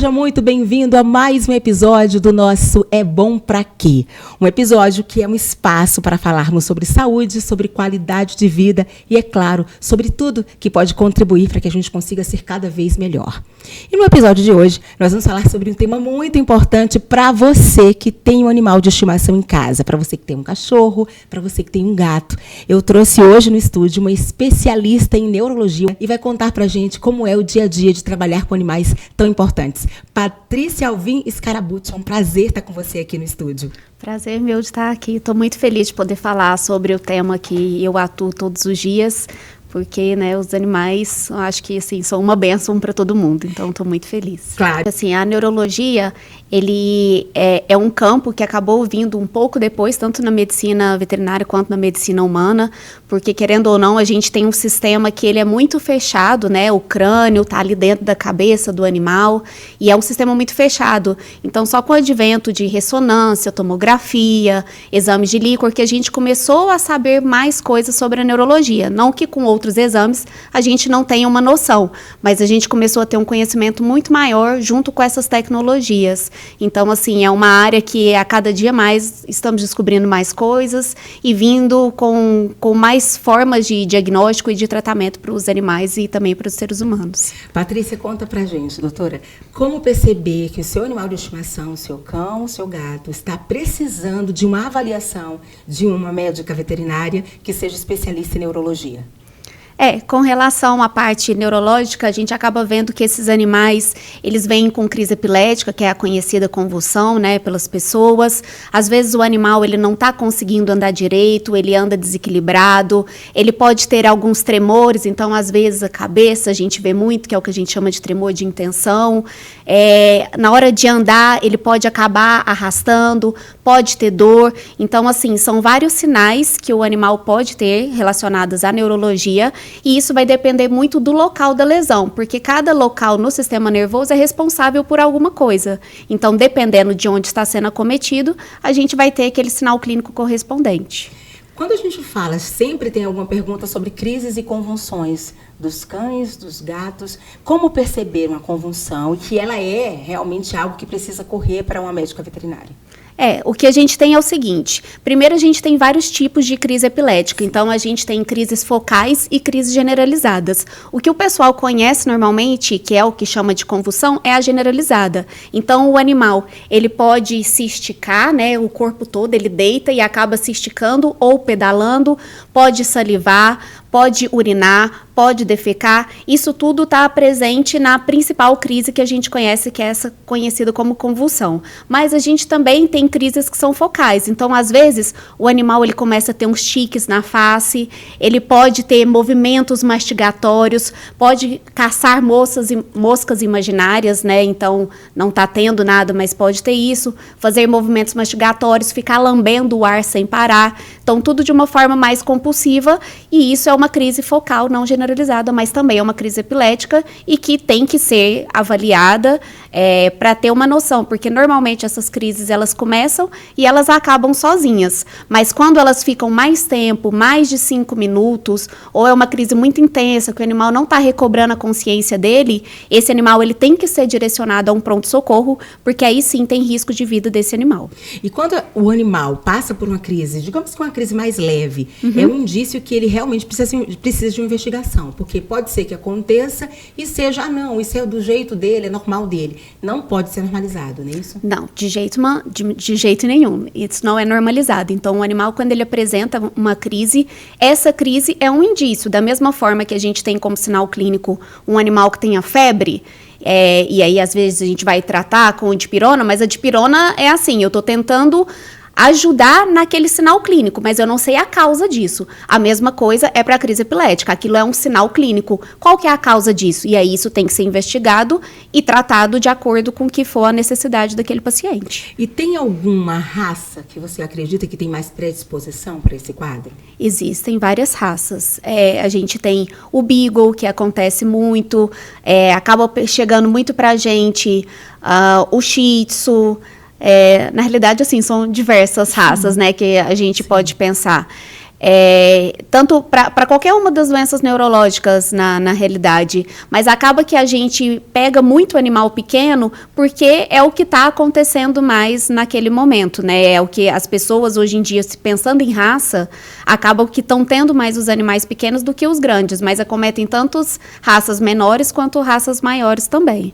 seja muito bem-vindo a mais um episódio do nosso É Bom Pra Quê? Um episódio que é um espaço para falarmos sobre saúde, sobre qualidade de vida e, é claro, sobre tudo que pode contribuir para que a gente consiga ser cada vez melhor. E no episódio de hoje, nós vamos falar sobre um tema muito importante para você que tem um animal de estimação em casa, para você que tem um cachorro, para você que tem um gato. Eu trouxe hoje no estúdio uma especialista em neurologia e vai contar para a gente como é o dia a dia de trabalhar com animais tão importantes. Patrícia Alvim Scarabucci, é um prazer estar com você aqui no estúdio. Prazer meu de estar aqui. Estou muito feliz de poder falar sobre o tema que eu atuo todos os dias, porque, né, os animais, eu acho que, assim, são uma bênção para todo mundo, então estou muito feliz. Claro. Assim, a neurologia, ele é um campo que acabou vindo um pouco depois, tanto na medicina veterinária quanto na medicina humana, porque, querendo ou não, a gente tem um sistema que ele é muito fechado, né, o crânio está ali dentro da cabeça do animal, e é um sistema muito fechado. Então, só com o advento de ressonância, tomografia, exames de líquor, que a gente começou a saber mais coisas sobre a neurologia, não que com outros exames a gente não tenha uma noção, mas a gente começou a ter um conhecimento muito maior junto com essas tecnologias. Então, assim, é uma área que a cada dia mais estamos descobrindo mais coisas e vindo com mais formas de diagnóstico e de tratamento para os animais e também para os seres humanos. Patrícia, conta pra gente, doutora, como perceber que o seu animal de estimação, o seu cão, o seu gato, está precisando de uma avaliação de uma médica veterinária que seja especialista em neurologia? Com relação à parte neurológica, a gente acaba vendo que esses animais, eles vêm com crise epilética, que é a conhecida convulsão, né, pelas pessoas. Às vezes o animal, ele não está conseguindo andar direito, ele anda desequilibrado, ele pode ter alguns tremores, então às vezes a cabeça, a gente vê muito, que é o que a gente chama de tremor de intenção. Na hora de andar, ele pode acabar arrastando, pode ter dor. Então, assim, são vários sinais que o animal pode ter relacionados à neurologia. E isso vai depender muito do local da lesão, porque cada local no sistema nervoso é responsável por alguma coisa. Então, dependendo de onde está sendo acometido, a gente vai ter aquele sinal clínico correspondente. Quando a gente fala, sempre tem alguma pergunta sobre crises e convulsões dos cães, dos gatos. Como perceber uma convulsão e que ela é realmente algo que precisa correr para uma médica veterinária? O que a gente tem é o seguinte, primeiro a gente tem vários tipos de crise epilética, então a gente tem crises focais e crises generalizadas. O que o pessoal conhece normalmente, que é o que chama de convulsão, é a generalizada. Então o animal, ele pode se esticar, né, o corpo todo, ele deita e acaba se esticando ou pedalando, pode salivar, pode urinar, pode defecar, isso tudo está presente na principal crise que a gente conhece, que é essa conhecida como convulsão. Mas a gente também tem crises que são focais, então às vezes o animal ele começa a ter uns tiques na face, ele pode ter movimentos mastigatórios, pode caçar moscas imaginárias, né? Então não está tendo nada, mas pode ter isso, fazer movimentos mastigatórios, ficar lambendo o ar sem parar, então tudo de uma forma mais compulsiva, e isso é uma crise focal não generalizada, mas também é uma crise epilética e que tem que ser avaliada para ter uma noção, porque normalmente essas crises elas começam e elas acabam sozinhas, mas quando elas ficam mais tempo, mais de 5 minutos, ou é uma crise muito intensa, que o animal não está recobrando a consciência dele, esse animal ele tem que ser direcionado a um pronto-socorro, porque aí sim tem risco de vida desse animal. E quando o animal passa por uma crise, digamos que uma crise mais leve, é um indício que ele realmente precisa de uma investigação, porque pode ser que aconteça e seja, não, isso é do jeito dele, é normal dele. Não pode ser normalizado, não é isso? Não, de jeito nenhum. Isso não é normalizado. Então, o animal, quando ele apresenta uma crise, essa crise é um indício. Da mesma forma que a gente tem como sinal clínico um animal que tenha febre, e aí, às vezes, a gente vai tratar com dipirona, mas a dipirona é assim, eu estou tentando ajudar naquele sinal clínico, mas eu não sei a causa disso. A mesma coisa é para a crise epilética, aquilo é um sinal clínico. Qual que é a causa disso? E aí isso tem que ser investigado e tratado de acordo com o que for a necessidade daquele paciente. E tem alguma raça que você acredita que tem mais predisposição para esse quadro? Existem várias raças. A gente tem o Beagle, que acontece muito, acaba chegando muito para a gente, o Shih Tzu. Na realidade, assim, são diversas raças, né, que a gente pode pensar. tanto para qualquer uma das doenças neurológicas na realidade, mas acaba que a gente pega muito animal pequeno porque é o que está acontecendo mais naquele momento, né? É o que as pessoas hoje em dia, se pensando em raça, acabam que estão tendo mais os animais pequenos do que os grandes, mas acometem tanto raças menores quanto raças maiores também.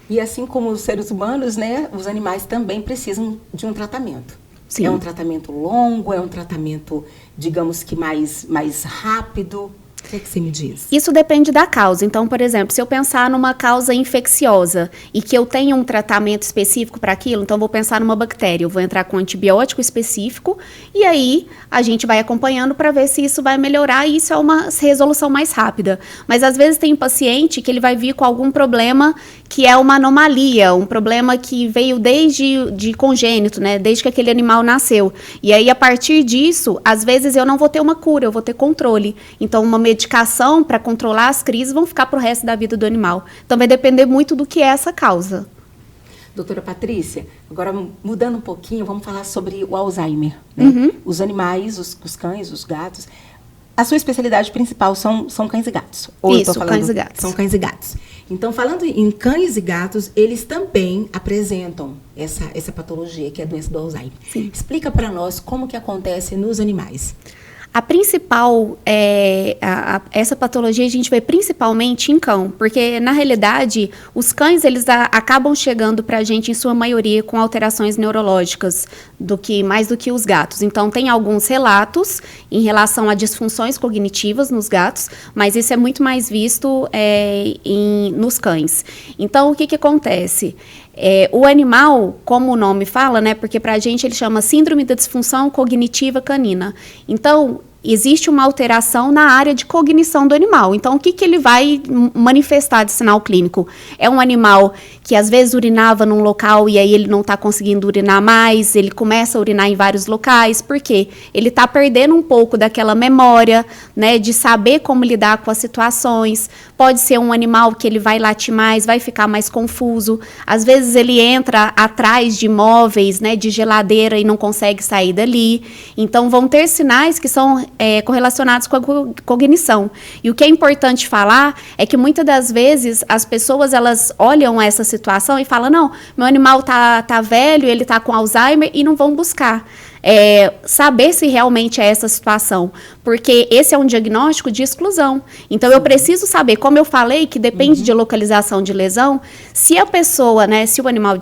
E assim como os seres humanos, né, os animais também precisam de um tratamento. Sim. É um tratamento longo, é um tratamento, digamos que mais rápido? O que você me diz? Isso depende da causa. Então, por exemplo, se eu pensar numa causa infecciosa e que eu tenha um tratamento específico para aquilo, então vou pensar numa bactéria, eu vou entrar com um antibiótico específico e aí a gente vai acompanhando para ver se isso vai melhorar e isso é uma resolução mais rápida. Mas às vezes tem paciente que ele vai vir com algum problema que é uma anomalia, um problema que veio desde de congênito, né? Desde que aquele animal nasceu. E aí, a partir disso, às vezes eu não vou ter uma cura, eu vou ter controle. Então, uma medicação para controlar as crises vão ficar para o resto da vida do animal. Então, vai depender muito do que é essa causa. Doutora Patrícia, agora mudando um pouquinho, vamos falar sobre o Alzheimer. Né? Os animais, os cães, os gatos. A sua especialidade principal são cães e gatos. Isso, cães e gatos. São cães e gatos. Então, falando em cães e gatos, eles também apresentam essa patologia, que é a doença do Alzheimer. Sim. Explica para nós como que acontece nos animais. A principal, essa patologia a gente vê principalmente em cão, porque na realidade os cães eles acabam chegando para a gente em sua maioria com alterações neurológicas mais do que os gatos. Então tem alguns relatos em relação a disfunções cognitivas nos gatos, mas isso é muito mais visto nos cães. Então o que acontece? O animal, como o nome fala, né, porque para a gente ele chama síndrome da disfunção cognitiva canina. Então, existe uma alteração na área de cognição do animal. Então, o que ele vai manifestar de sinal clínico? É um animal que às vezes urinava num local e aí ele não está conseguindo urinar mais, ele começa a urinar em vários locais, por quê? Ele está perdendo um pouco daquela memória, né, de saber como lidar com as situações. Pode ser um animal que ele vai latir mais, vai ficar mais confuso. Às vezes ele entra atrás de móveis, né, de geladeira e não consegue sair dali. Então, vão ter sinais que são correlacionados com a cognição. E o que é importante falar é que muitas das vezes as pessoas elas olham essa situação e falam, não, meu animal tá velho, ele tá com Alzheimer e não vão buscar. Saber se realmente é essa situação, porque esse é um diagnóstico de exclusão. Então, eu preciso saber, como eu falei, que depende de localização de lesão, se a pessoa, né, se o animal,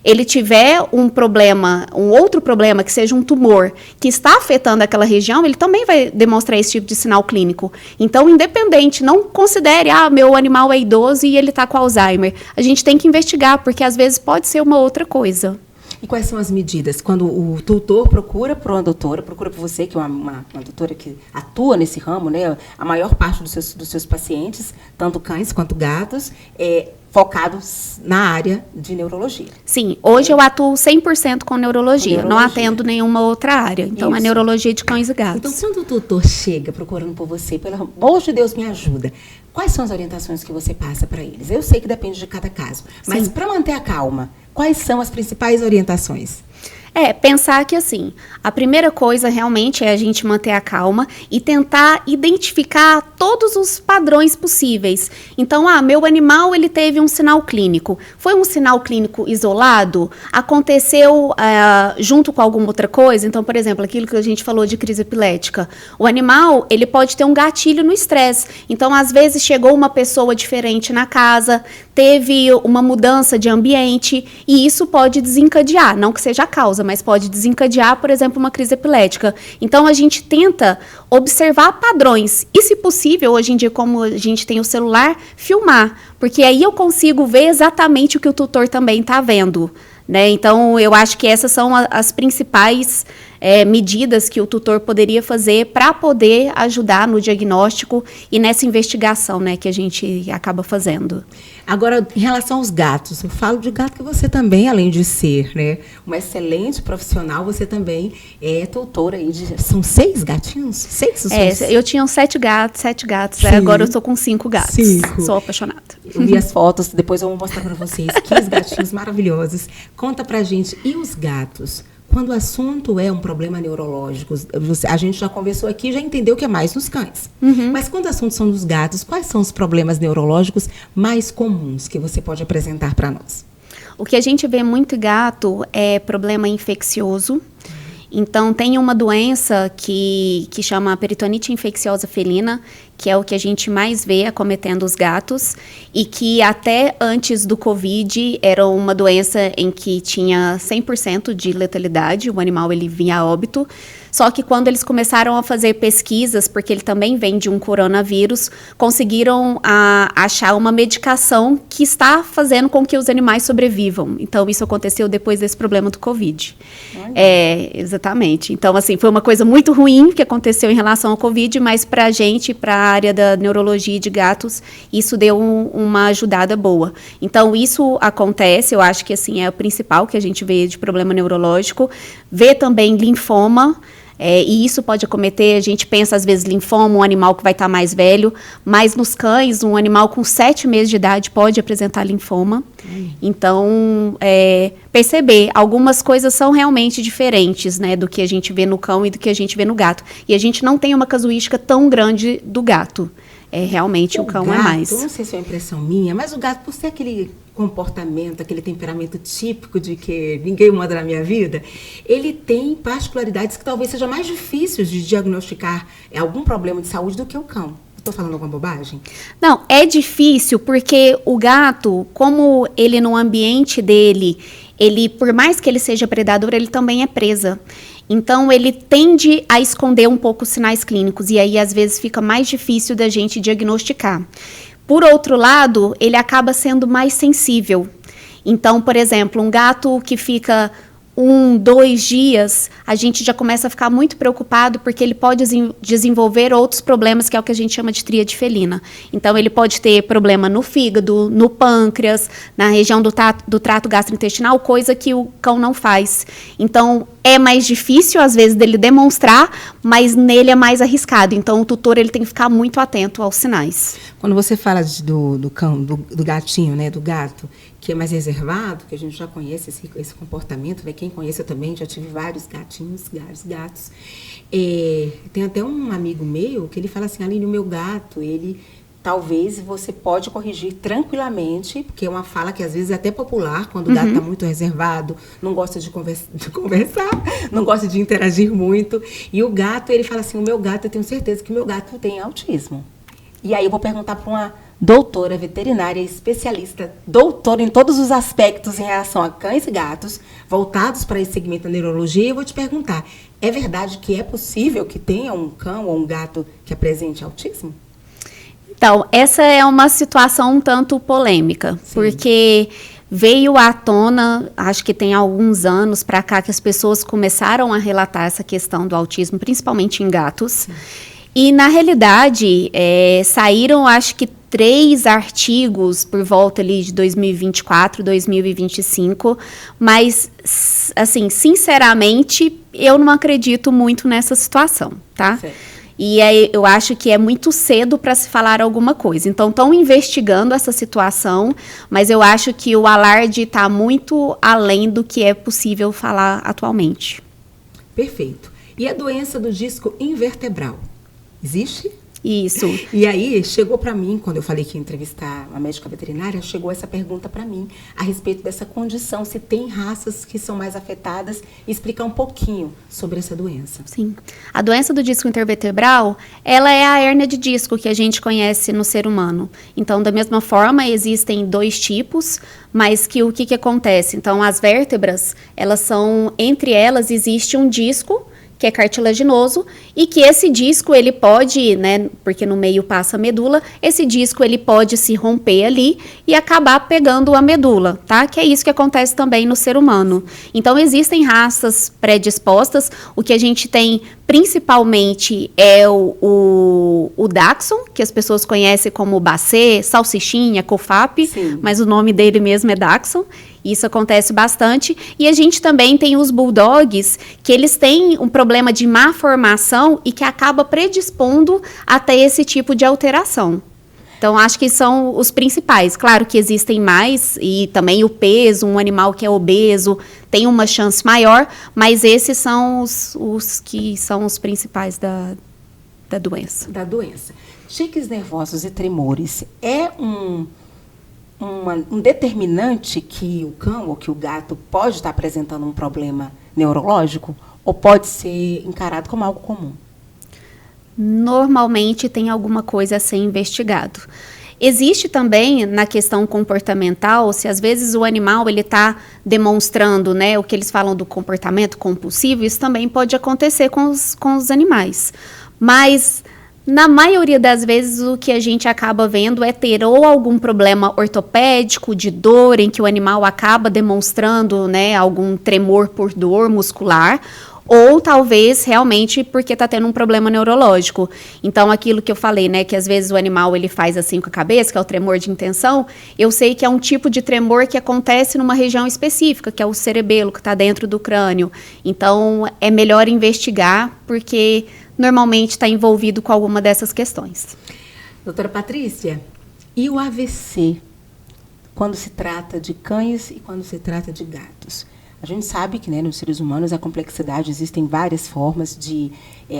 ele tiver um problema, um outro problema, que seja um tumor, que está afetando aquela região, ele também vai demonstrar esse tipo de sinal clínico. Então, independente, não considere, meu animal é idoso e ele está com Alzheimer. A gente tem que investigar, porque às vezes pode ser uma outra coisa. E quais são as medidas? Quando o tutor procura por uma doutora, procura por você, que é uma doutora que atua nesse ramo, né? A maior parte dos seus pacientes, tanto cães quanto gatos, focados na área de neurologia. Sim, hoje eu atuo 100% com neurologia, não atendo nenhuma outra área. Então, isso. É neurologia de cães e gatos. Então, quando o tutor chega procurando por você, pelo amor de Deus, me ajuda, quais são as orientações que você passa para eles? Eu sei que depende de cada caso, mas para manter a calma, quais são as principais orientações? Pensar que, assim, a primeira coisa realmente é a gente manter a calma e tentar identificar todos os padrões possíveis. Então, meu animal, ele teve um sinal clínico. Foi um sinal clínico isolado? Aconteceu junto com alguma outra coisa? Então, por exemplo, aquilo que a gente falou de crise epilética. O animal, ele pode ter um gatilho no estresse. Então, às vezes, chegou uma pessoa diferente na casa, teve uma mudança de ambiente e isso pode desencadear, não que seja a causa, mas pode desencadear, por exemplo, uma crise epilética. Então, a gente tenta observar padrões e, se possível, hoje em dia, como a gente tem o celular, filmar, porque aí eu consigo ver exatamente o que o tutor também está vendo, né? Então, eu acho que essas são as principais medidas que o tutor poderia fazer para poder ajudar no diagnóstico e nessa investigação, né, que a gente acaba fazendo. Agora, em relação aos gatos, eu falo de gato que você também, além de ser, né, uma excelente profissional, você também é tutora aí são 6 gatinhos? 6? Eu tinha 7 gatos, agora eu estou com 5 gatos. 5. Sou apaixonada. Eu vi as fotos, depois eu vou mostrar para vocês, 15 gatinhos maravilhosos. Conta pra gente, e os gatos? quando o assunto é um problema neurológico, a gente já conversou aqui, já entendeu que é mais nos cães. Mas quando o assunto são dos gatos, quais são os problemas neurológicos mais comuns que você pode apresentar para nós? O que a gente vê muito em gato é problema infeccioso. Então, tem uma doença que chama peritonite infecciosa felina, que é o que a gente mais vê acometendo os gatos, e que até antes do Covid era uma doença em que tinha 100% de letalidade, o animal ele vinha a óbito. Só que quando eles começaram a fazer pesquisas, porque ele também vem de um coronavírus, conseguiram achar uma medicação que está fazendo com que os animais sobrevivam. Então, isso aconteceu depois desse problema do Covid. Exatamente. Então, assim, foi uma coisa muito ruim que aconteceu em relação ao Covid, mas para a gente, para a área da neurologia de gatos, isso deu uma ajudada boa. Então, isso acontece, eu acho que, assim, é o principal que a gente vê de problema neurológico. Vê também linfoma. E isso pode acometer, a gente pensa às vezes linfoma, um animal que vai estar mais velho, mas nos cães, um animal com 7 meses de idade pode apresentar linfoma. Então, perceber, algumas coisas são realmente diferentes, né, do que a gente vê no cão e do que a gente vê no gato. E a gente não tem uma casuística tão grande do gato. Realmente o cão gato, é mais. Não sei se é uma impressão minha, mas o gato, por ser aquele comportamento, aquele temperamento típico de que ninguém manda na minha vida, ele tem particularidades que talvez seja mais difíceis de diagnosticar algum problema de saúde do que o cão. Estou falando alguma bobagem? Não, é difícil porque o gato, como ele no ambiente dele, ele, por mais que ele seja predador, ele também é presa. Então, ele tende a esconder um pouco os sinais clínicos e aí, às vezes, fica mais difícil da gente diagnosticar. Por outro lado, ele acaba sendo mais sensível. Então, por exemplo, um gato que fica 1, 2 dias, a gente já começa a ficar muito preocupado porque ele pode desenvolver outros problemas, que é o que a gente chama de tríade felina. Então, ele pode ter problema no fígado, no pâncreas, na região do trato gastrointestinal, coisa que o cão não faz. Então, é mais difícil, às vezes, dele demonstrar, mas nele é mais arriscado. Então, o tutor ele tem que ficar muito atento aos sinais. Quando você fala do cão, do gatinho, né, do gato, que é mais reservado, que a gente já conhece esse comportamento, né? Quem conhece, eu também já tive vários gatinhos, vários gatos. Tem até um amigo meu que ele fala assim, Aline, o meu gato, ele talvez você pode corrigir tranquilamente, porque é uma fala que às vezes é até popular, quando o gato está muito reservado, não gosta de conversar, não gosta de interagir muito. E o gato, ele fala assim, o meu gato, eu tenho certeza que o meu gato tem autismo. E aí eu vou perguntar para uma doutora veterinária, especialista, doutora em todos os aspectos em relação a cães e gatos, voltados para esse segmento da neurologia, e eu vou te perguntar, é verdade que é possível que tenha um cão ou um gato que apresente autismo? Então, essa é uma situação um tanto polêmica, sim, porque veio à tona, acho que tem alguns anos para cá, que as pessoas começaram a relatar essa questão do autismo, principalmente em gatos. Sim. E, na realidade, saíram, acho que, 3 artigos por volta ali de 2024, 2025, mas, assim, sinceramente, eu não acredito muito nessa situação, tá? Certo. E aí, eu acho que é muito cedo para se falar alguma coisa. Então, estão investigando essa situação, mas eu acho que o alarde está muito além do que é possível falar atualmente. Perfeito. E a doença do disco invertebral? Existe? Isso. E aí, chegou para mim, quando eu falei que ia entrevistar a médica veterinária, chegou essa pergunta para mim, a respeito dessa condição, se tem raças que são mais afetadas, e explicar um pouquinho sobre essa doença. Sim. A doença do disco intervertebral, ela é a hérnia de disco que a gente conhece no ser humano. Então, da mesma forma, existem 2 tipos, mas que o que acontece? Então, as vértebras, elas são, entre elas, existe um disco, que é cartilaginoso, e que esse disco, ele pode, né, porque no meio passa a medula, esse disco, ele pode se romper ali e acabar pegando a medula, tá? Que é isso que acontece também no ser humano. Então, existem raças predispostas, o que a gente tem principalmente é o Dachshund, que as pessoas conhecem como Basset, Salsichinha, Cofap, sim, mas o nome dele mesmo é Dachshund. Isso acontece bastante. E a gente também tem os bulldogs, que eles têm um problema de má formação e que acaba predispondo até esse tipo de alteração. Então, acho que são os principais. Claro que existem mais, e também o peso, um animal que é obeso tem uma chance maior, mas esses são os que são os principais da doença. Da doença. Tiques nervosos e tremores é um determinante que o cão ou que o gato pode estar apresentando um problema neurológico ou pode ser encarado como algo comum? Normalmente tem alguma coisa a ser investigado. Existe também na questão comportamental, se às vezes o animal ele está demonstrando, né, o que eles falam do comportamento compulsivo, isso também pode acontecer com os animais. Mas na maioria das vezes o que a gente acaba vendo é ter ou algum problema ortopédico de dor, em que o animal acaba demonstrando, né, algum tremor por dor muscular, ou talvez realmente porque está tendo um problema neurológico. Então, aquilo que eu falei, né, que às vezes o animal ele faz assim com a cabeça, que é o tremor de intenção, eu sei que é um tipo de tremor que acontece numa região específica, que é o cerebelo, que está dentro do crânio. Então, é melhor investigar, porque normalmente está envolvido com alguma dessas questões. Doutora Patrícia, e o AVC, quando se trata de cães e quando se trata de gatos? A gente sabe que, né, nos seres humanos a complexidade, existem várias formas de,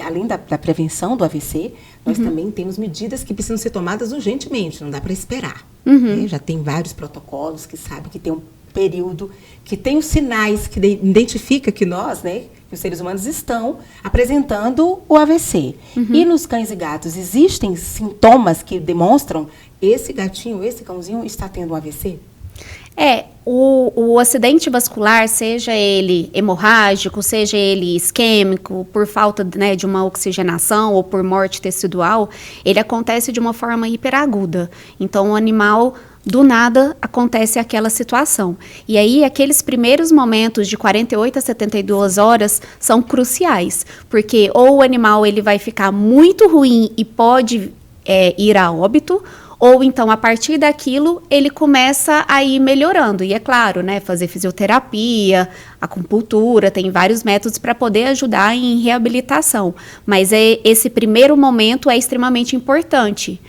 além da prevenção do AVC, nós também temos medidas que precisam ser tomadas urgentemente, não dá para esperar. Né? Já tem vários protocolos que sabem que tem um período, que tem os sinais que identifica que nós, né, que os seres humanos estão apresentando o AVC. E nos cães e gatos, existem sintomas que demonstram esse gatinho, esse cãozinho está tendo um AVC? O acidente vascular, seja ele hemorrágico, seja ele isquêmico, por falta, né, de uma oxigenação ou por morte tecidual, ele acontece de uma forma hiperaguda. Então, o animal, do nada, acontece aquela situação. E aí, aqueles primeiros momentos de 48 a 72 horas são cruciais, porque ou o animal ele vai ficar muito ruim e pode ir a óbito, ou então, a partir daquilo, ele começa a ir melhorando. E é claro, né, fazer fisioterapia, acupuntura, tem vários métodos para poder ajudar em reabilitação. Mas esse primeiro momento é extremamente importante.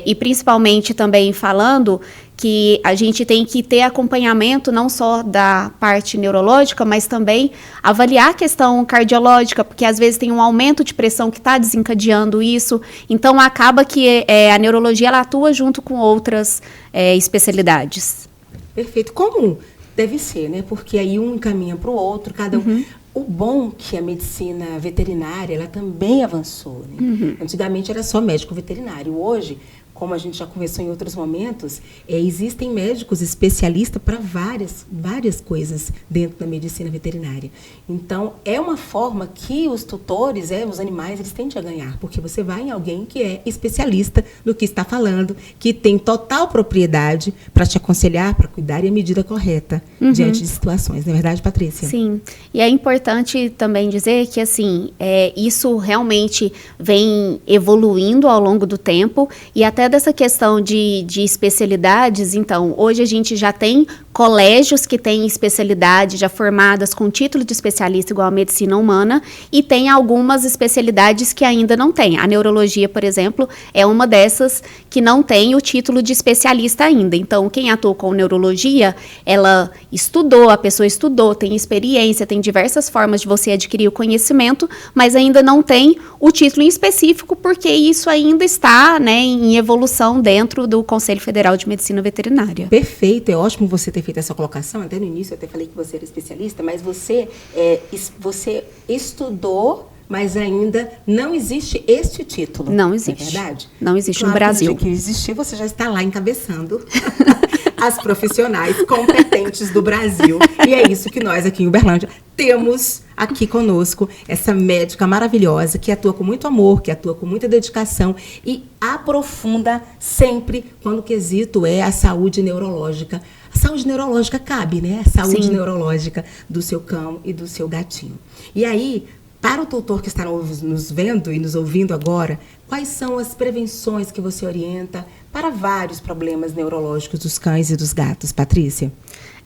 E principalmente também falando que a gente tem que ter acompanhamento não só da parte neurológica, mas também avaliar a questão cardiológica, porque às vezes tem um aumento de pressão que está desencadeando isso. Então, acaba que a neurologia ela atua junto com outras especialidades. Perfeito. Como deve ser, né? Porque aí um encaminha para o outro, cada um... O bom que a medicina veterinária, ela também avançou, né? Antigamente era só médico veterinário. Hoje, como a gente já conversou em outros momentos, existem médicos especialistas para várias coisas dentro da medicina veterinária. Então, é uma forma que os tutores, os animais, eles tendem a ganhar, porque você vai em alguém que é especialista no que está falando, que tem total propriedade para te aconselhar, para cuidar e a medida correta diante de situações. Não é verdade, Patrícia? Sim, e é importante também dizer que, assim, isso realmente vem evoluindo ao longo do tempo, e até dessa questão de especialidades, então, hoje a gente já tem colégios que têm especialidade já formadas com título de especialista igual a medicina humana, e tem algumas especialidades que ainda não tem. A neurologia, por exemplo, é uma dessas que não tem o título de especialista ainda. Então, quem atua com neurologia, ela estudou, a pessoa estudou, tem experiência, tem diversas formas de você adquirir o conhecimento, mas ainda não tem o título em específico, porque isso ainda está, né, em evolução dentro do Conselho Federal de Medicina Veterinária. Perfeito, é ótimo você ter feito essa colocação. Até no início eu até falei que você era especialista, mas você estudou, mas ainda não existe este título. Não existe. Não é verdade? Não existe claro, no Brasil. No dia que existir, você já está lá encabeçando as profissionais competentes do Brasil. E é isso que nós aqui em Uberlândia temos aqui conosco, essa médica maravilhosa que atua com muito amor, que atua com muita dedicação e aprofunda sempre quando o quesito é a saúde neurológica. A saúde neurológica cabe, né? A saúde neurológica do seu cão e do seu gatinho. E aí, para o tutor que está nos vendo e nos ouvindo agora, quais são as prevenções que você orienta para vários problemas neurológicos dos cães e dos gatos, Patrícia?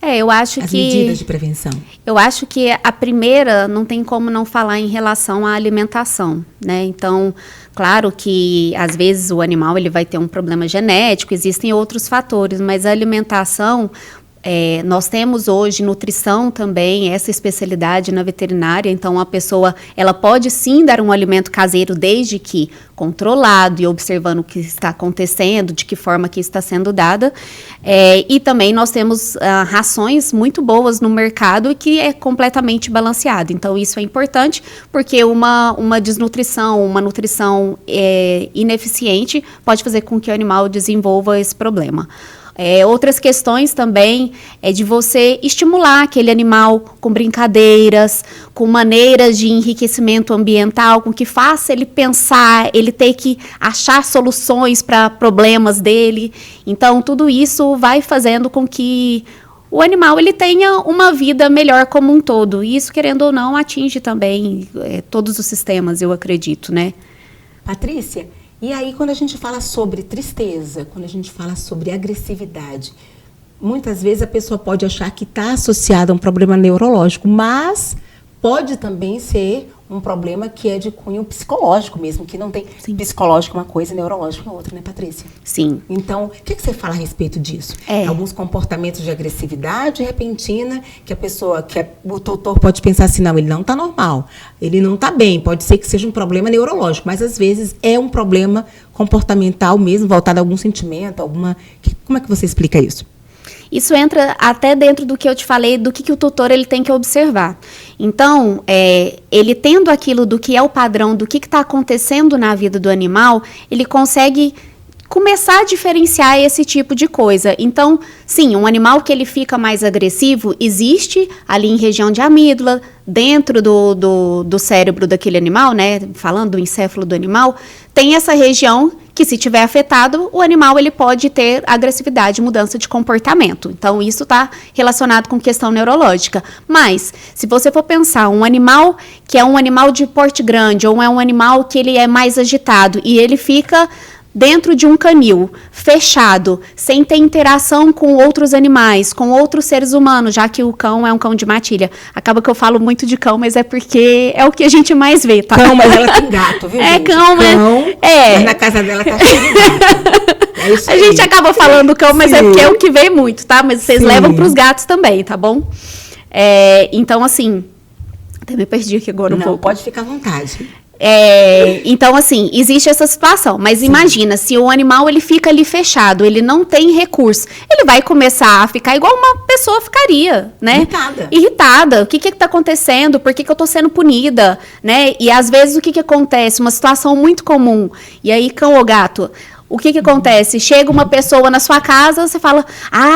Eu acho As que... medidas de prevenção. Eu acho que a primeira não tem como não falar em relação à alimentação, né? Então, claro que às vezes o animal ele vai ter um problema genético, existem outros fatores, mas a alimentação... nós temos hoje nutrição também, essa especialidade na veterinária, então a pessoa, ela pode sim dar um alimento caseiro desde que controlado e observando o que está acontecendo, de que forma que está sendo dada, e também nós temos rações muito boas no mercado e que é completamente balanceado, então isso é importante porque uma desnutrição, uma nutrição ineficiente pode fazer com que o animal desenvolva esse problema. Outras questões também é de você estimular aquele animal com brincadeiras, com maneiras de enriquecimento ambiental, com que faça ele pensar, ele ter que achar soluções para problemas dele. Então, tudo isso vai fazendo com que o animal ele tenha uma vida melhor como um todo. E isso, querendo ou não, atinge também todos os sistemas, eu acredito, né? Patrícia, e aí quando a gente fala sobre tristeza, quando a gente fala sobre agressividade, muitas vezes a pessoa pode achar que está associada a um problema neurológico, mas pode também ser um problema que é de cunho psicológico mesmo, que não tem psicológico uma coisa e neurológico outra, né, Patrícia? Sim. Então, o que você fala a respeito disso? Alguns comportamentos de agressividade repentina, que a pessoa, o tutor pode pensar assim, não, ele não está normal, ele não está bem, pode ser que seja um problema neurológico, mas às vezes é um problema comportamental mesmo, voltado a algum sentimento, como é que você explica isso? Isso entra até dentro do que eu te falei, do que o tutor ele tem que observar. Então, ele tendo aquilo do que é o padrão, do que está acontecendo na vida do animal, ele consegue começar a diferenciar esse tipo de coisa. Então, sim, um animal que ele fica mais agressivo, existe ali em região de amígdala, dentro do cérebro daquele animal, né, falando do encéfalo do animal, tem essa região que se tiver afetado, o animal ele pode ter agressividade, mudança de comportamento. Então, isso está relacionado com questão neurológica. Mas, se você for pensar, um animal que é um animal de porte grande, ou é um animal que ele é mais agitado, e ele fica dentro de um canil, fechado, sem ter interação com outros animais, com outros seres humanos, já que o cão é um cão de matilha. Acaba que eu falo muito de cão, mas é porque é o que a gente mais vê, tá? Cão, mas ela tem gato, viu, gente? Cão, mas na casa dela tá cheio de gato. A gente acaba falando cão, mas é porque é o que vem muito, tá? Mas vocês levam pros gatos também, tá bom? Então, assim, até me perdi aqui agora um pouco. Pode ficar à vontade. Então, assim, existe essa situação, mas imagina, se o animal ele fica ali fechado, ele não tem recurso, ele vai começar a ficar igual uma pessoa ficaria, né? Irritada. O que está acontecendo? Por que eu estou sendo punida? Né? E às vezes o que acontece? Uma situação muito comum. E aí, cão ou gato? O que acontece? Chega uma pessoa na sua casa, você fala,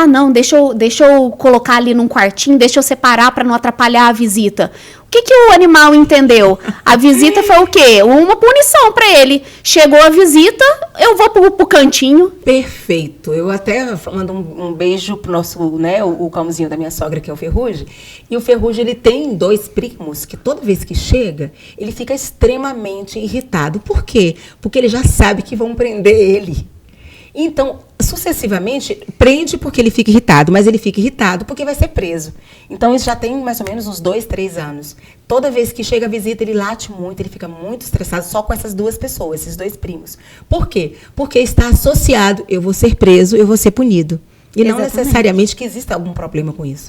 não, deixa eu colocar ali num quartinho, deixa eu separar para não atrapalhar a visita. O que o animal entendeu? A visita foi o quê? Uma punição para ele. Chegou a visita, eu vou pro cantinho. Perfeito. Eu até mando um beijo pro nosso, né, o cãozinho da minha sogra, que é o Ferrugem. E o Ferrugem, ele tem 2 primos que toda vez que chega, ele fica extremamente irritado. Por quê? Porque ele já sabe que vão prender ele. Então, sucessivamente, prende porque ele fica irritado, mas ele fica irritado porque vai ser preso. Então, isso já tem mais ou menos uns 2, 3 anos. Toda vez que chega a visita, ele late muito, ele fica muito estressado só com essas 2 pessoas, esses 2 primos. Por quê? Porque está associado, eu vou ser preso, eu vou ser punido. E não necessariamente que exista algum problema com isso.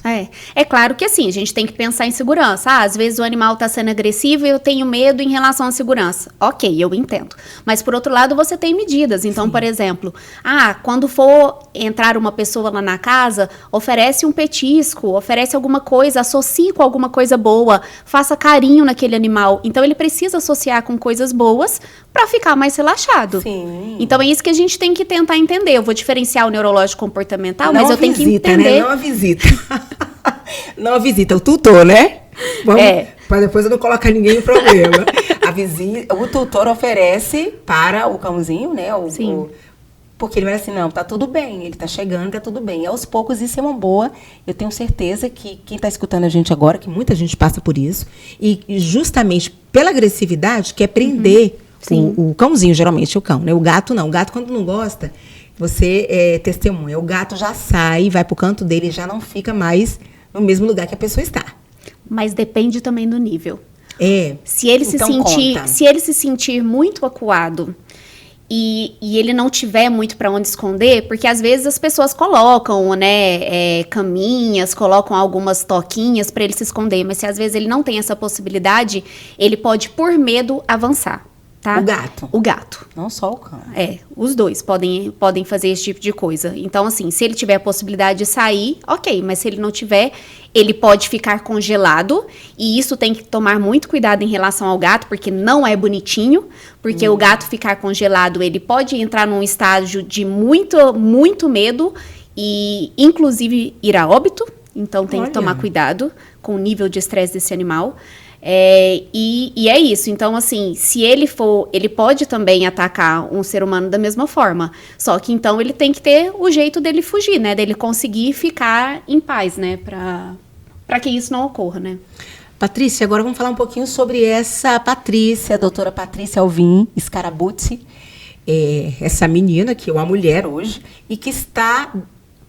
É claro que assim, a gente tem que pensar em segurança. Às vezes o animal está sendo agressivo e eu tenho medo em relação à segurança. Ok, eu entendo. Mas por outro lado, você tem medidas. Então, por exemplo, quando for entrar uma pessoa lá na casa, oferece um petisco, oferece alguma coisa, associe com alguma coisa boa, faça carinho naquele animal. Então, ele precisa associar com coisas boas para ficar mais relaxado. Sim. Então, é isso que a gente tem que tentar entender. Eu vou diferenciar o neurológico comportamental, mas eu tenho que entender. Né? Não a visita. Não a visita, o tutor, né? Para depois eu não colocar ninguém em problema. O tutor oferece para o cãozinho, né? Porque ele vai assim, não, tá tudo bem, ele tá chegando, tá tudo bem. E aos poucos isso é uma boa. Eu tenho certeza que quem tá escutando a gente agora, que muita gente passa por isso, e justamente pela agressividade, quer prender o cãozinho, geralmente o cão, né? O gato não. O gato, quando não gosta, você é testemunha. O gato já sai, vai pro canto dele e já não fica mais no mesmo lugar que a pessoa está. Mas depende também do nível. Se ele Então se ele se sentir muito acuado e ele não tiver muito para onde esconder, porque às vezes as pessoas colocam, né, caminhas, colocam algumas toquinhas para ele se esconder, mas se às vezes ele não tem essa possibilidade, ele pode, por medo, avançar. Tá? O gato. O gato. Não só o cão. Os dois podem fazer esse tipo de coisa. Então, assim, se ele tiver a possibilidade de sair, ok. Mas se ele não tiver, ele pode ficar congelado. E isso tem que tomar muito cuidado em relação ao gato, porque não é bonitinho. Porque o gato ficar congelado, ele pode entrar num estágio de muito, muito medo e, inclusive, ir a óbito. Então, tem que tomar cuidado com o nível de estresse desse animal. E é isso. Então, assim, se ele pode também atacar um ser humano da mesma forma. Só que, então, ele tem que ter o jeito dele fugir, né? Dele conseguir ficar em paz, né? Pra que isso não ocorra, né? Patrícia, agora vamos falar um pouquinho sobre essa Patrícia, a doutora Patrícia Alvim Scarabucci. Essa menina, que é uma mulher hoje, e que está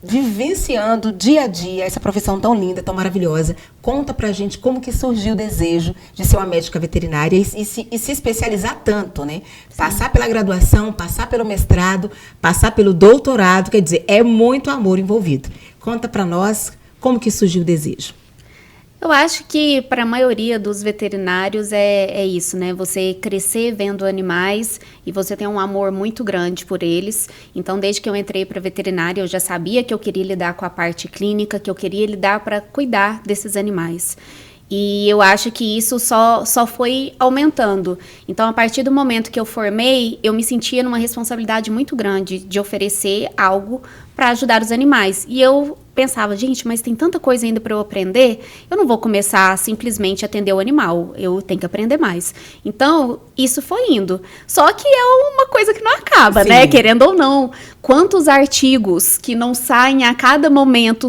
vivenciando dia a dia essa profissão tão linda, tão maravilhosa. Conta pra gente como que surgiu o desejo de ser uma médica veterinária e se especializar tanto, né? Sim. Passar pela graduação, passar pelo mestrado, passar pelo doutorado, quer dizer, é muito amor envolvido. Conta pra nós como que surgiu o desejo. Eu acho que para a maioria dos veterinários é isso, né? Você crescer vendo animais e você tem um amor muito grande por eles. Então, desde que eu entrei para veterinária, eu já sabia que eu queria lidar com a parte clínica, que eu queria lidar para cuidar desses animais. E eu acho que isso só foi aumentando. Então, a partir do momento que eu formei, eu me sentia numa responsabilidade muito grande de oferecer algo para ajudar os animais. E eu pensava, gente, mas tem tanta coisa ainda para eu aprender, eu não vou começar simplesmente a atender o animal, eu tenho que aprender mais. Então, isso foi indo. Só que é uma coisa que não acaba, Sim. né? Querendo ou não. Quantos artigos que não saem a cada momento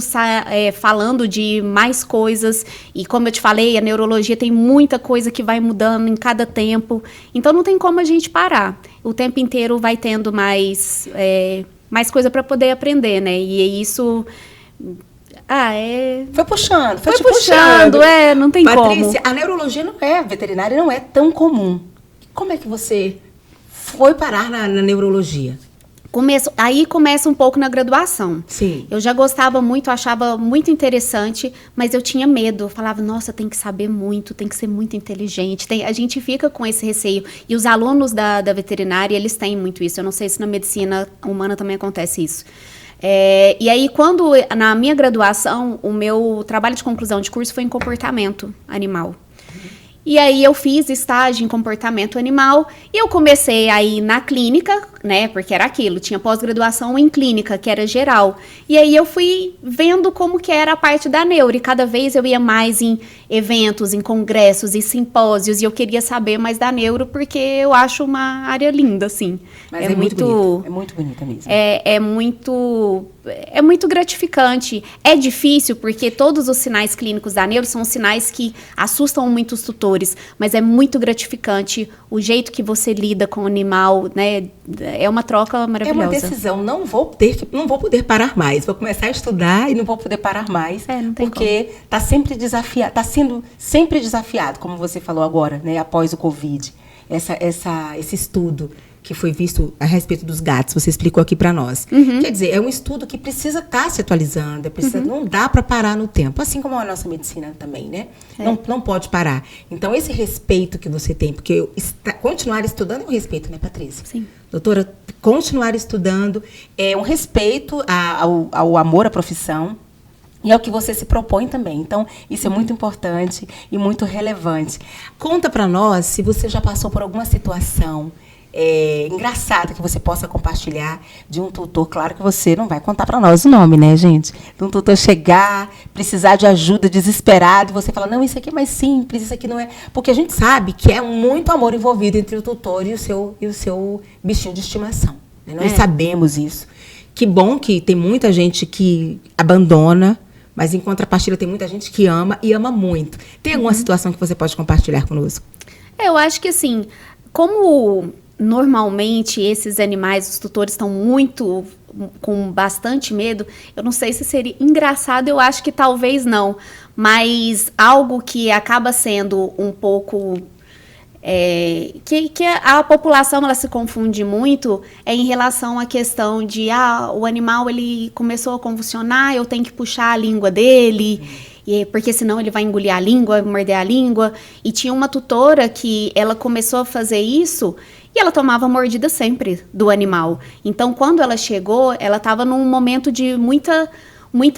falando de mais coisas. E como eu te falei, a neurologia tem muita coisa que vai mudando em cada tempo. Então, não tem como a gente parar. O tempo inteiro vai tendo mais coisa para poder aprender, né? E isso... Foi puxando, foi puxando, não tem como. Patrícia, a neurologia veterinária não é tão comum. Como é que você foi parar na neurologia? Aí começa um pouco na graduação. Sim. Eu já gostava muito, achava muito interessante, mas eu tinha medo. Eu falava, nossa, tem que saber muito, tem que ser muito inteligente. A gente fica com esse receio. E os alunos da veterinária, eles têm muito isso. Eu não sei se na medicina humana também acontece isso. E aí, na minha graduação, o meu trabalho de conclusão de curso foi em comportamento animal. E aí eu fiz estágio em comportamento animal e eu comecei a ir na clínica, né, porque era aquilo, tinha pós-graduação em clínica, que era geral. E aí eu fui vendo como que era a parte da neuro e cada vez eu ia mais em eventos, em congressos e simpósios e eu queria saber mais da neuro porque eu acho uma área linda, assim. Mas é muito bonita, é muito bonita mesmo. É muito gratificante. É difícil porque todos os sinais clínicos da neuro são sinais que assustam muito os tutores, mas é muito gratificante o jeito que você lida com o animal, né? É uma troca maravilhosa. É uma decisão, não vou poder parar mais. Vou começar a estudar e não vou poder parar mais, não tem porque está sempre desafiado, está sendo sempre desafiado, como você falou agora, né? Após o Covid, esse estudo que foi visto a respeito dos gatos, você explicou aqui para nós. Uhum. Quer dizer, é um estudo que precisa estar se atualizando, não dá para parar no tempo, assim como a nossa medicina também, né? Não pode parar. Então, esse respeito que você tem, porque continuar estudando é um respeito, né, Patrícia? Sim. Doutora, continuar estudando é um respeito ao amor à profissão, e é o que você se propõe também. Então, isso é muito importante e muito relevante. Conta para nós se você já passou por alguma situação engraçada que você possa compartilhar de um tutor. Claro que você não vai contar para nós o nome, né, gente? De um tutor chegar, precisar de ajuda, desesperado, e você fala, não, isso aqui é mais simples, isso aqui não é... Porque a gente sabe que é muito amor envolvido entre o tutor e o seu bichinho de estimação. Né? Nós sabemos isso. Que bom que tem muita gente que abandona, mas em contrapartida tem muita gente que ama e ama muito. Tem alguma situação que você pode compartilhar conosco? Eu acho que assim, como normalmente esses animais, os tutores estão muito com bastante medo, eu não sei se seria engraçado, eu acho que talvez não, mas algo que acaba sendo um pouco... que a população ela se confunde muito em relação à questão de o animal ele começou a convulsionar, eu tenho que puxar a língua dele, porque senão ele vai engolir a língua, morder a língua. E tinha uma tutora que ela começou a fazer isso e ela tomava mordida sempre do animal. Então, quando ela chegou, ela estava num momento de muita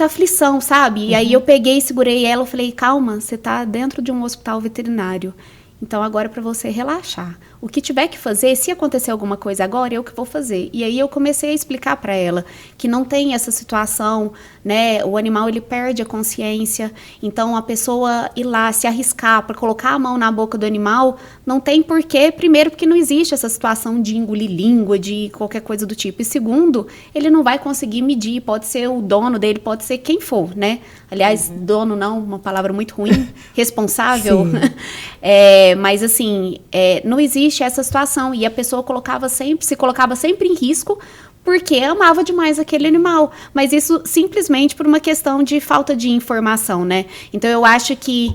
aflição, sabe? E aí eu peguei e segurei ela, eu falei, calma, você está dentro de um hospital veterinário. Então, agora é para você relaxar. O que tiver que fazer, se acontecer alguma coisa agora, eu que vou fazer. E aí eu comecei a explicar para ela que não tem essa situação, né? O animal, ele perde a consciência. Então, a pessoa ir lá, se arriscar para colocar a mão na boca do animal, não tem porquê. Primeiro, porque não existe essa situação de engolir língua, de qualquer coisa do tipo. E segundo, ele não vai conseguir medir. Pode ser o dono dele, pode ser quem for, né? Aliás, dono não, uma palavra muito ruim. Responsável. Mas, assim, não existe essa situação. E a pessoa se colocava sempre em risco porque amava demais aquele animal. Mas isso simplesmente por uma questão de falta de informação, né? Então, eu acho que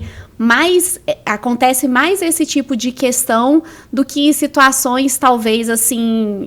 acontece mais esse tipo de questão do que situações, talvez, assim...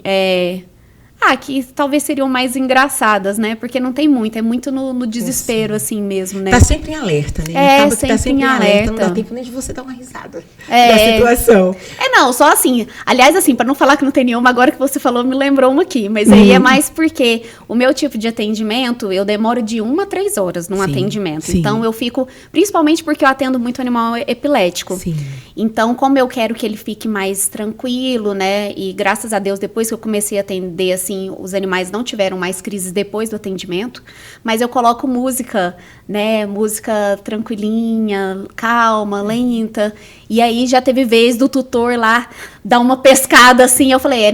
que talvez seriam mais engraçadas, né? Porque não tem muito, é muito no desespero, assim mesmo, né? Tá sempre em alerta, né? Acaba que tá sempre em alerta. Não dá tempo nem de você dar uma risada da situação. Não, só assim. Aliás, assim, para não falar que não tem nenhuma, agora que você falou, me lembrou uma aqui. Mas aí é mais porque o meu tipo de atendimento, eu demoro de 1 a 3 horas num atendimento. Sim. Então, eu fico... Principalmente porque eu atendo muito animal epilético. Sim. Então, como eu quero que ele fique mais tranquilo, né? E graças a Deus, depois que eu comecei a atender, assim, os animais não tiveram mais crises depois do atendimento, mas eu coloco música, né, música tranquilinha, calma, lenta, e aí já teve vez do tutor lá dar uma pescada assim, eu falei,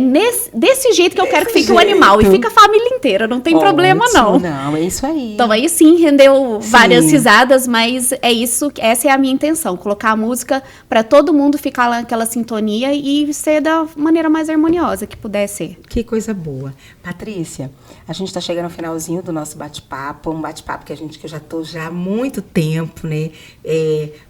desse jeito que eu quero que fique o animal, e fica a família inteira, não tem problema não. Não, é isso aí. Então aí sim, rendeu várias risadas, mas essa é a minha intenção, colocar a música para todo mundo ficar lá naquela sintonia e ser da maneira mais harmoniosa que puder ser. Que coisa boa. Patrícia, a gente está chegando ao finalzinho do nosso bate-papo, um bate-papo que eu já estou há muito tempo, né,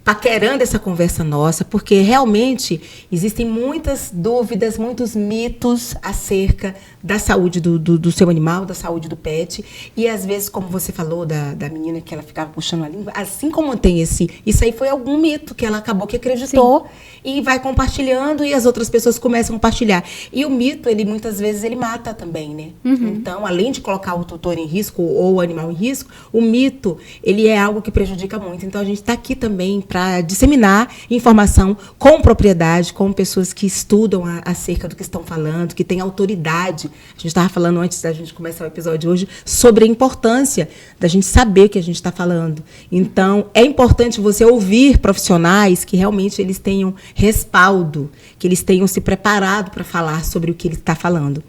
paquerando essa conversa nossa, porque realmente existem muitas dúvidas, muitos mitos acerca da saúde do seu animal, da saúde do pet, e às vezes, como você falou da menina que ela ficava puxando a língua, assim como tem isso aí foi algum mito que ela acabou que acreditou. Sim. E vai compartilhando e as outras pessoas começam a compartilhar. E o mito, muitas vezes, ele mata também, né? Então, além de colocar o tutor em risco ou o animal em risco, o mito, ele é algo que prejudica muito. Então, a gente está aqui também para disseminar informação com propriedade, com pessoas que estudam acerca do que estão falando, que têm autoridade. A gente estava falando antes da gente começar o episódio hoje sobre a importância da gente saber o que a gente está falando. Então, é importante você ouvir profissionais que realmente eles tenham respaldo, que eles tenham se preparado para falar sobre o que ele está falando.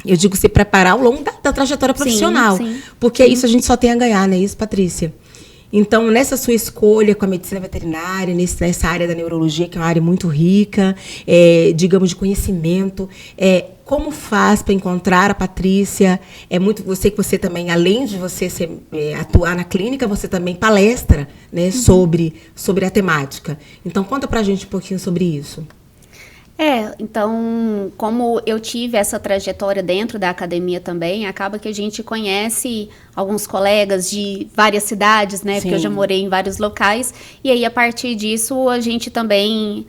Eu digo se preparar ao longo da trajetória profissional, sim. Porque isso a gente só tem a ganhar, não é isso, Patrícia? Então, nessa sua escolha com a medicina veterinária, nessa área da neurologia, que é uma área muito rica, digamos, de conhecimento, como faz para encontrar a Patrícia? Você também, além de você atuar na clínica, você também palestra, né, sobre a temática. Então, conta para a gente um pouquinho sobre isso. Então, como eu tive essa trajetória dentro da academia também, acaba que a gente conhece alguns colegas de várias cidades, né? Sim. Porque eu já morei em vários locais. E aí, a partir disso, a gente também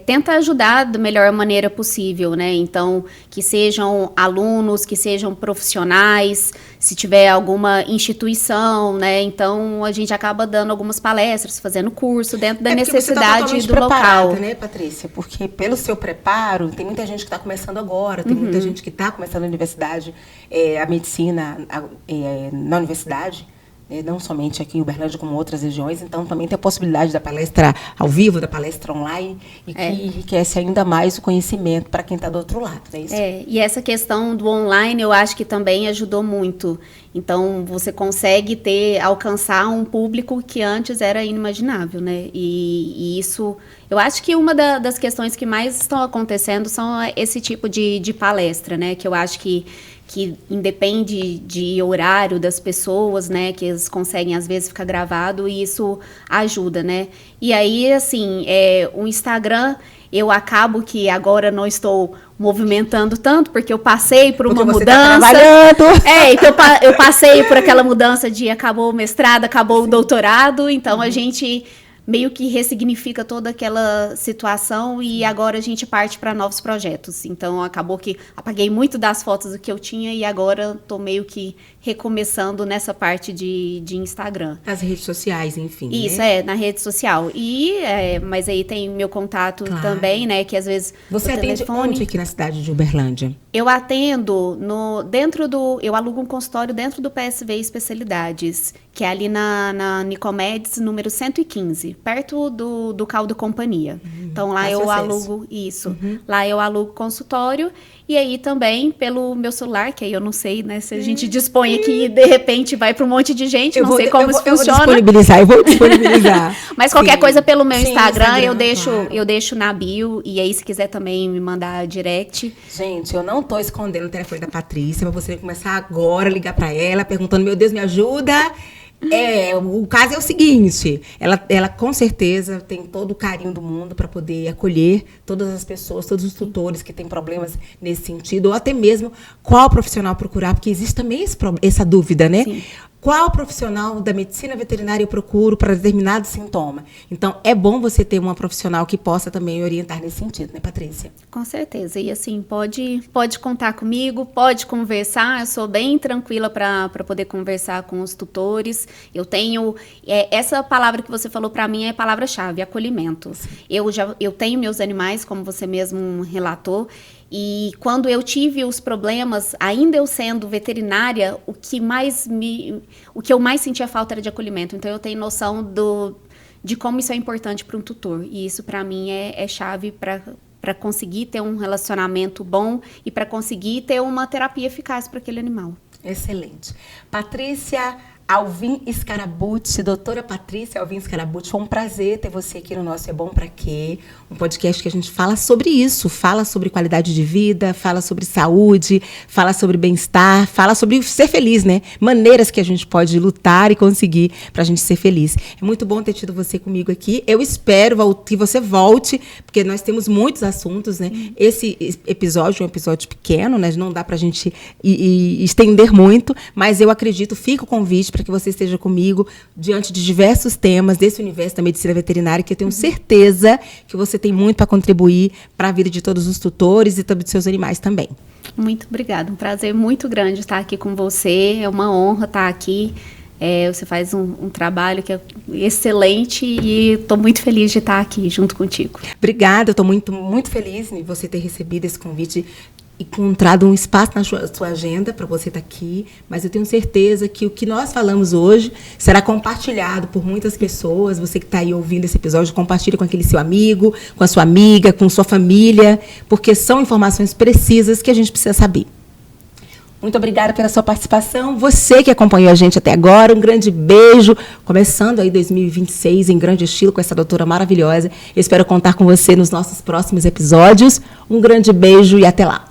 tenta ajudar da melhor maneira possível, né? Então, que sejam alunos, que sejam profissionais, se tiver alguma instituição, né? Então, a gente acaba dando algumas palestras, fazendo curso dentro da necessidade do local. Né, Patrícia? Porque pelo seu preparo, tem muita gente que está começando agora, tem muita gente que está começando a universidade, a medicina na universidade, não somente aqui em Uberlândia, como outras regiões. Então, também tem a possibilidade da palestra ao vivo, da palestra online, e que enriquece ainda mais o conhecimento para quem está do outro lado, não é isso? E essa questão do online, eu acho que também ajudou muito. Então, você consegue alcançar um público que antes era inimaginável, né? E isso, eu acho que uma das questões que mais estão acontecendo são esse tipo de palestra, né? Que eu acho que independe de horário das pessoas, né? Que eles conseguem, às vezes, ficar gravado e isso ajuda, né? E aí, assim, o Instagram, eu acabo que agora não estou movimentando tanto, porque eu passei por uma mudança. Tá trabalhando. Então eu passei por aquela mudança de acabou o mestrado, acabou o doutorado, então a gente meio que ressignifica toda aquela situação e agora a gente parte para novos projetos. Então, acabou que apaguei muito das fotos do que eu tinha e agora estou meio que recomeçando nessa parte de Instagram. As redes sociais, enfim. Isso, né? Na rede social. Mas aí tem meu contato também, né? Que às vezes Você atende onde aqui na cidade de Uberlândia? Eu atendo eu alugo um consultório dentro do PSV Especialidades, que é ali na Nicomedes, número 115, perto do Caldo Companhia. Então lá eu alugo isso. Lá eu alugo consultório e aí também pelo meu celular, que aí eu não sei, né, se a gente dispõe aqui e de repente vai para um monte de gente, não sei como isso funciona. Eu vou disponibilizar. Mas qualquer coisa pelo meu Instagram, eu deixo na bio e aí se quiser também me mandar direct. Gente, eu não tô escondendo o telefone da Patrícia, pra você começar agora a ligar para ela, perguntando, meu Deus, me ajuda. O caso é o seguinte, ela com certeza tem todo o carinho do mundo para poder acolher todas as pessoas, todos os tutores que têm problemas nesse sentido, ou até mesmo qual profissional procurar, porque existe também essa dúvida, né? Sim. Qual profissional da medicina veterinária eu procuro para determinado sintoma? Então, é bom você ter uma profissional que possa também orientar nesse sentido, né, Patrícia? Com certeza. E assim, pode contar comigo, pode conversar. Eu sou bem tranquila para poder conversar com os tutores. Eu tenho... essa palavra que você falou para mim é a palavra-chave, acolhimento. Eu tenho meus animais, como você mesmo relatou, e quando eu tive os problemas, ainda eu sendo veterinária, o que eu mais sentia falta era de acolhimento. Então, eu tenho noção de como isso é importante para um tutor. E isso, para mim, é chave para conseguir ter um relacionamento bom e para conseguir ter uma terapia eficaz para aquele animal. Excelente. Patrícia Alvim Scarabucci, doutora Patrícia Alvim Scarabucci, foi um prazer ter você aqui no nosso É Bom Pra Quê? Um podcast que a gente fala sobre isso, fala sobre qualidade de vida, fala sobre saúde, fala sobre bem-estar, fala sobre ser feliz, né? Maneiras que a gente pode lutar e conseguir pra gente ser feliz. É muito bom ter tido você comigo aqui. Eu espero que você volte, porque nós temos muitos assuntos, né? Esse episódio é um episódio pequeno, né? Não dá pra gente estender muito, mas eu acredito, fica o convite para que você esteja comigo diante de diversos temas desse universo da medicina veterinária, que eu tenho certeza que você tem muito para contribuir para a vida de todos os tutores e dos seus animais também. Muito obrigada, um prazer muito grande estar aqui com você, é uma honra estar aqui. Você faz um trabalho que é excelente e estou muito feliz de estar aqui junto contigo. Obrigada, eu estou muito, muito feliz em você ter recebido esse convite, encontrado um espaço na sua agenda para você estar aqui, mas eu tenho certeza que o que nós falamos hoje será compartilhado por muitas pessoas. Você que está aí ouvindo esse episódio, compartilhe com aquele seu amigo, com a sua amiga, com sua família, porque são informações precisas que a gente precisa saber. Muito obrigada pela sua participação. Você que acompanhou a gente até agora, um grande beijo. Começando aí 2026 em grande estilo com essa doutora maravilhosa. Eu espero contar com você nos nossos próximos episódios. Um grande beijo e até lá.